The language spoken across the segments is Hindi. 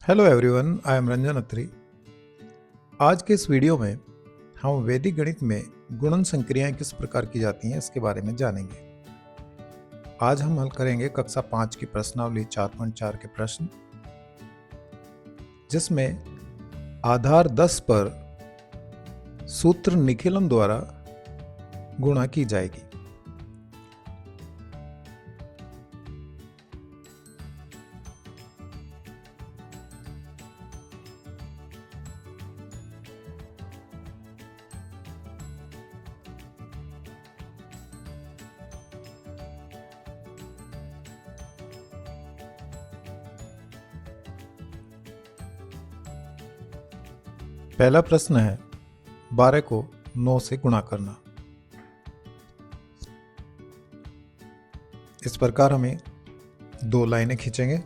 Hello everyone, I am Ranjan Atri. आज के इस वीडियो में हम वैदिक गणित में गुणन संक्रियाएं किस प्रकार की जाती हैं इसके बारे में जानेंगे। आज हम हल करेंगे कक्षा 5 की प्रश्नावली 4.4 के प्रश्न, जिसमें आधार 10 पर सूत्र निखिलन द्वारा गुणा की जाएगी। पहला प्रश्न है 12 को 9 से गुणा करना। इस प्रकार हमें दो लाइनें खींचेंगे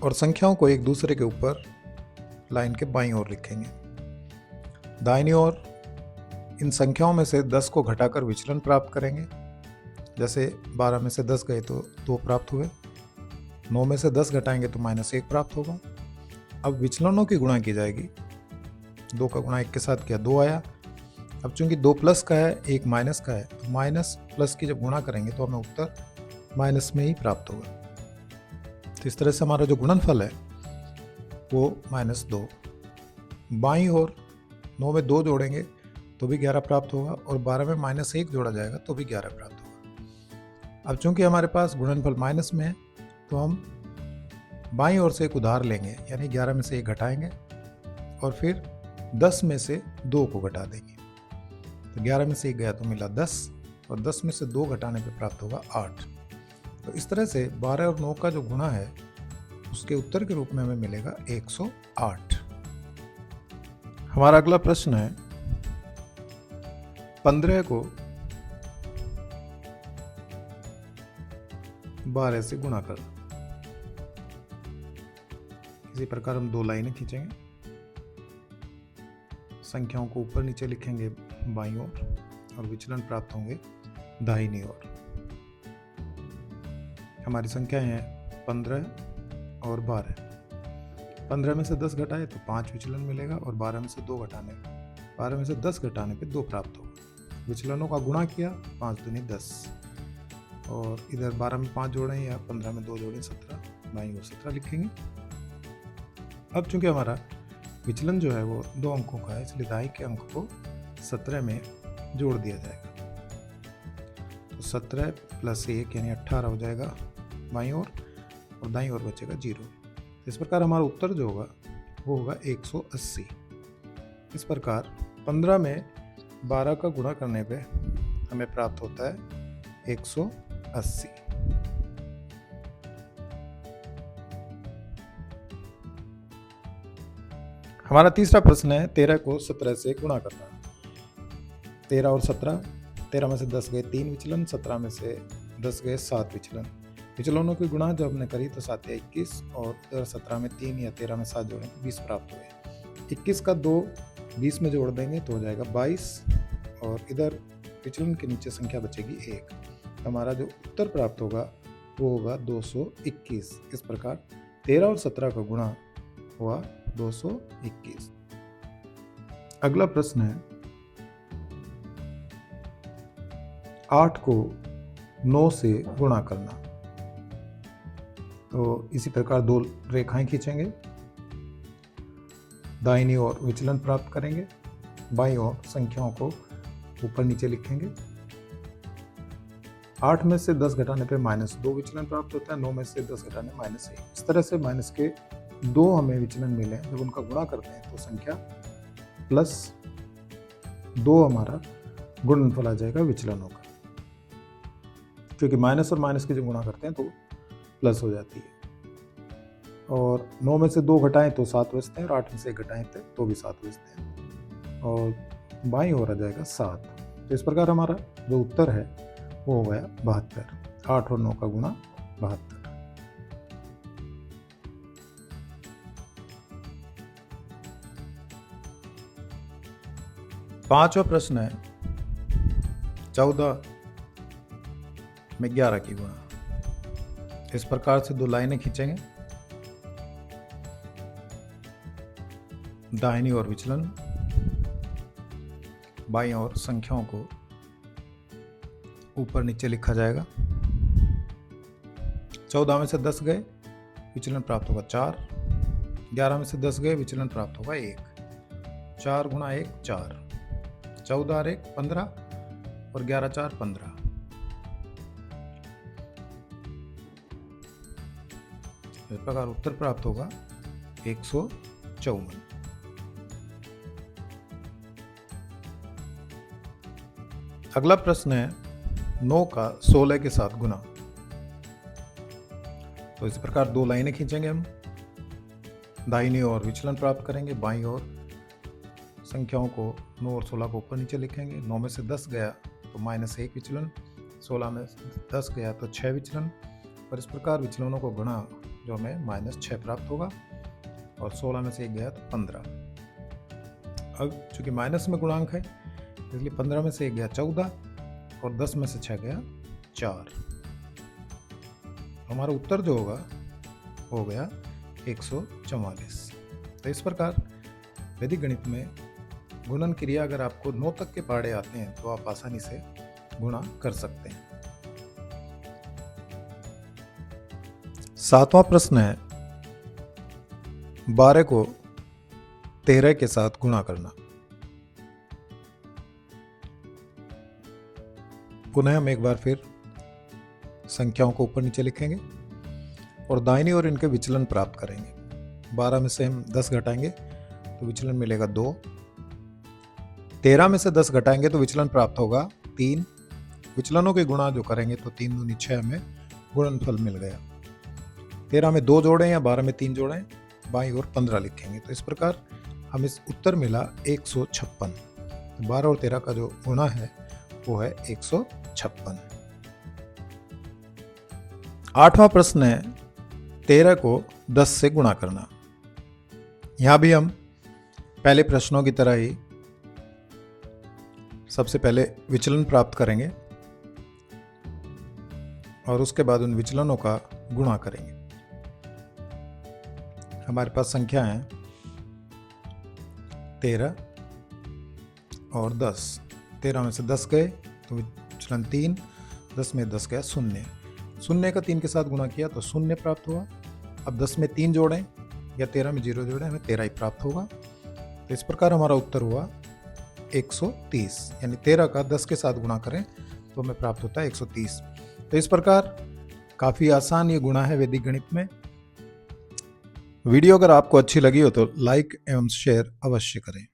और संख्याओं को एक दूसरे के ऊपर लाइन के बाईं ओर लिखेंगे। दाहिनी ओर इन संख्याओं में से 10 को घटाकर विचलन प्राप्त करेंगे। जैसे 12 में से 10 गए तो 2 प्राप्त हुए, 9 में से 10 घटाएंगे तो -1 प्राप्त होगा। अब विचलनों की गुणा की जाएगी। 2 का गुणा 1 के साथ किया, 2 आया। अब चूंकि 2 प्लस का है, 1 माइनस का है, तो माइनस प्लस की जब गुणा करेंगे तो हमें उत्तर माइनस में ही प्राप्त होगा। तो इस तरह से हमारा जो गुणनफल है वो -2। बाईं ओर 9 में 2 जोड़ेंगे तो भी 11 प्राप्त होगा और 12 में -1 जोड़ा जाएगा तो भी 11 प्राप्त होगा। अब चूंकि हमारे पास गुणनफल माइनस में है तो हम बाईं ओर से एक उधार लेंगे, यानी 11 में से 1 घटाएंगे और फिर 10 में से 2 को घटा देंगे। तो 11 में से 1 गया तो मिला 10 और 10 में से 2 घटाने पे प्राप्त होगा 8। तो इस तरह से 12 और 9 का जो गुणा है उसके उत्तर के रूप में हमें मिलेगा 108। हमारा अगला प्रश्न है 15 को 12 से गुणा करना। इसी प्रकार हम दो लाइनें खींचेंगे, संख्याओं को ऊपर नीचे लिखेंगे बाईं ओर और विचलन प्राप्त होंगे दाहिनी ओर। हमारी संख्याएं हैं 15 और 12। 15 में से 10 घटाए तो 5 विचलन मिलेगा और 12 में से 10 घटाने पे 2 प्राप्त होगा। विचलनों का गुणा किया, 5 दूनी 10 और इधर 12 में 5 जोड़ें या 15 में 2 जोड़ें 17, बाईं ओर 17 लिखेंगे। अब चूंकि हमारा विचलन जो है वो 2 अंकों का है, इसलिए दाईं के अंक को 17 में जोड़ दिया जाएगा। तो 17 + 1 यानी 18 हो जाएगा बाईं ओर और दाईं ओर बचेगा 0। इस प्रकार हमारा उत्तर जो होगा वो होगा 180। इस प्रकार 15 में 12 का गुणा करने पे हमें प्राप्त होता है 180। हमारा तीसरा प्रश्न है 13 को 17 से गुणा करना। 13 और 17, 13 में से 10 गए 3 विचलन, 17 में से 10 गए 7 विचलन। विचलनों की गुणा जब हमने करी तो 7 या 21 और इधर 17 में 3 या 13 में 7 जोड़ें तो 20 प्राप्त हुए। 21 का 2 20 में जोड़ देंगे तो हो जाएगा 22 और इधर विचलन के नीचे संख्या बचेगी 1। हमारा जो उत्तर प्राप्त होगा वो होगा 221। इस प्रकार 13 और 17 का गुणा हुआ 221। अगला प्रश्न है 8 को 9 से गुणा करना। तो इसी प्रकार दो रेखाएं खींचेंगे, दाहिनी ओर विचलन प्राप्त करेंगे, बाईं ओर संख्याओं को ऊपर नीचे लिखेंगे। 8 में से 10 घटाने पे -2 विचलन प्राप्त होता है, 9 में से 10 घटाने -1। इस तरह से माइनस के 2 हमें विचलन मिले। जब उनका गुणा करते हैं तो संख्या +2 हमारा गुणनफल आ जाएगा विचलनों का, क्योंकि माइनस और माइनस की जब गुणा करते हैं तो प्लस हो जाती है। और 9 में से 2 घटाएं तो 7 बचते हैं और 8 में से 1 घटाएं तो भी 7 बचते हैं और बाईं ओर आ जाएगा 7। तो इस प्रकार हमारा जो उत्तर है वो हो गया 72। 8 और 9 का गुणा 72। पांचवा प्रश्न है 14 में 11 की गुणा। इस प्रकार से दो लाइनें खींचेंगे, दाहिनी ओर विचलन, बाईं ओर संख्याओं को ऊपर नीचे लिखा जाएगा। 14 में से 10 गए, विचलन प्राप्त होगा 4। 11 में से 10 गए, विचलन प्राप्त होगा 1। 4 गुणा 1 4, 14 और 1 15 और 11 4 15। इस प्रकार उत्तर प्राप्त होगा 154। अगला प्रश्न है 9 का 16 के साथ गुना। तो इस प्रकार दो लाइनें खींचेंगे हम, दाहिनी ओर विचलन प्राप्त करेंगे, बाईं ओर संख्याओं को 9 और 16 को ऊपर नीचे लिखेंगे। 9 में से 10 गया तो -1 विचलन, 16 में से 10 गया तो 6 विचलन, और इस प्रकार विचलनों को गुणा जो हमें -6 प्राप्त होगा, और 16 में से 1 गया तो 15। अब चूंकि माइनस में गुणांक है इसलिए 15 में से 1 गया 14 और 10 में से 6 गया 4। हमारा उत्तर जो होगा हो गया 144। तो इस प्रकार वैदिक गणित में गुणन क्रिया अगर आपको 9 तक के पहाड़े आते हैं तो आप आसानी से गुणा कर सकते हैं। 7वां प्रश्न है 12 को 13 के साथ गुणा करना। पुनः हम एक बार फिर संख्याओं को ऊपर नीचे लिखेंगे और दाहिनी ओर इनके विचलन प्राप्त करेंगे। 12 में से हम 10 घटाएंगे तो विचलन मिलेगा 2। 13 में से 10 घटाएंगे तो विचलन प्राप्त होगा 3। विचलनों के गुणा जो करेंगे तो 3 दूनी 6 हमें गुणनफल मिल गया। 13 में 2 जोड़ें या 12 में 3 जोड़ें, बाईं ओर 15 लिखेंगे। तो इस प्रकार हमें उत्तर मिला 156। 12 और 13 का जो गुणा है वो है 156। 8वां प्रश्न है 13 को 10 से गुणा करना। यहां भी हम पहले प्रश्नों की तरह ही सबसे पहले विचलन प्राप्त करेंगे और उसके बाद उन विचलनों का गुणा करेंगे। हमारे पास संख्या है 13 और 10। 13 में से 10 गए तो विचलन 3, 10 में 10 गया 0। 0 का 3 के साथ गुणा किया तो 0 प्राप्त हुआ। अब 10 में 3 जोड़ें या 13 में 0 जोड़ें, हमें 13 ही प्राप्त होगा। तो इस प्रकार हमारा उत्तर हुआ 130, यानी 13 का 10 के साथ गुणा करें तो हमें प्राप्त होता है 130। तो इस प्रकार काफ़ी आसान ये गुणा है वैदिक गणित में। वीडियो अगर आपको अच्छी लगी हो तो लाइक एवं शेयर अवश्य करें।